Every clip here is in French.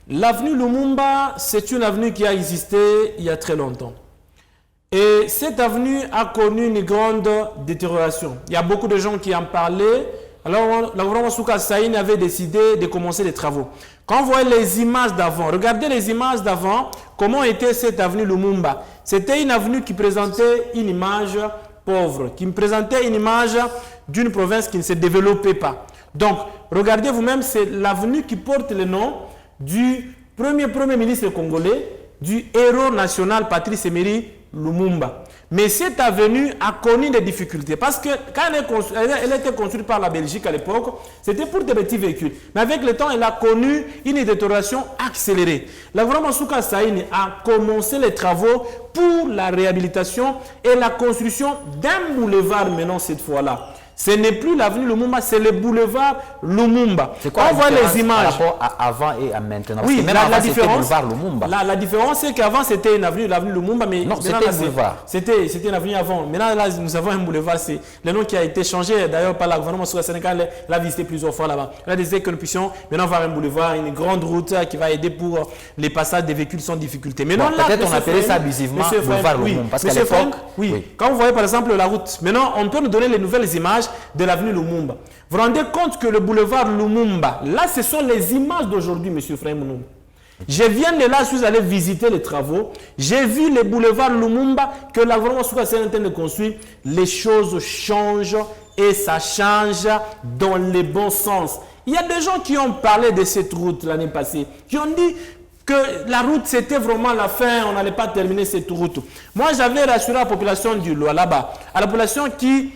L'avenue Lumumba, c'est une avenue qui a existé il y a très longtemps. Et cette avenue a connu une grande détérioration. Il y a beaucoup de gens qui en parlaient. Alors, la gouvernement Souka Saïn avait décidé de commencer les travaux. Quand vous voyez les images d'avant, regardez les images d'avant, comment était cette avenue Lumumba. C'était une avenue qui présentait une image pauvre, qui présentait une image d'une province qui ne se développait pas. Donc, regardez vous-même, c'est l'avenue qui porte le nom du premier ministre congolais, du héros national Patrice Emery Lumumba. Mais cette avenue a connu des difficultés parce que quand elle était construite par la Belgique à l'époque, c'était pour des petits véhicules. Mais avec le temps, elle a connu une détérioration accélérée. La gouvernement Souka Saïn a commencé les travaux pour la réhabilitation et la construction d'un boulevard maintenant cette fois-là. Ce n'est plus l'avenue Lumumba, c'est le boulevard Lumumba. C'est quoi on voit les images par rapport à avant et à maintenant? Oui, la différence, boulevard Lumumba. La différence, c'est qu'avant, c'était une avenue, l'avenue Lumumba, mais non, c'était un boulevard. C'était une avenue avant. Maintenant, là, nous avons un boulevard. C'est le nom qui a été changé, d'ailleurs, par la gouvernement sur le Sénégal. Elle a visité plusieurs fois là-bas. Elle a décidé que nous puissions maintenant avoir un boulevard, une grande route qui va aider pour les passages des véhicules sans difficulté. Mais non, peut-être on appelait ça abusivement boulevard Lumumba. Parce qu'à l'époque, oui. Quand vous voyez par exemple la route, maintenant, on peut nous donner les nouvelles images de l'avenue Lumumba. Vous vous rendez compte que le boulevard Lumumba, là, ce sont les images d'aujourd'hui, M. Frère Mounoum. Je viens de là, je suis allé visiter les travaux. J'ai vu le boulevard Lumumba que la gouvernement Souka Saïn est en train de construire. Les choses changent et ça change dans le bon sens. Il y a des gens qui ont parlé de cette route l'année passée, qui ont dit que la route, c'était vraiment la fin, on n'allait pas terminer cette route. Moi, j'avais rassuré la population du Loa là-bas, à la population qui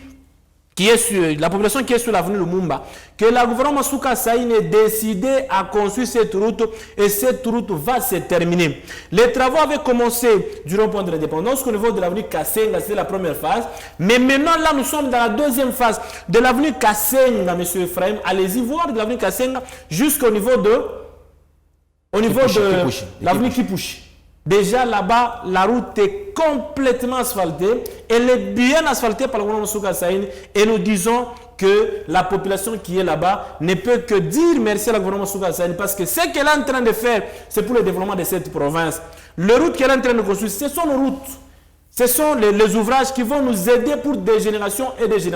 est sur l'avenue Lumumba, que la gouvernement Souka Saïn est décidé à construire cette route et cette route va se terminer. Les travaux avaient commencé du rond-point de l'indépendance au niveau de l'avenue Kassenga, c'est la première phase. Mais maintenant, là, nous sommes dans la deuxième phase de l'avenue Kassenga, M. Ephraim. Allez-y voir de l'avenue Kassenga jusqu'au niveau de l'avenue Kipushi. Déjà là-bas, la route est complètement asphaltée. Elle est bien asphaltée par le gouvernement Souka Saïn. Et nous disons que la population qui est là-bas ne peut que dire merci à la gouvernement Souka Saïn parce que ce qu'elle est en train de faire, c'est pour le développement de cette province. Les routes qu'elle est en train de construire, ce sont nos routes. Ce sont les ouvrages qui vont nous aider pour des générations et des générations.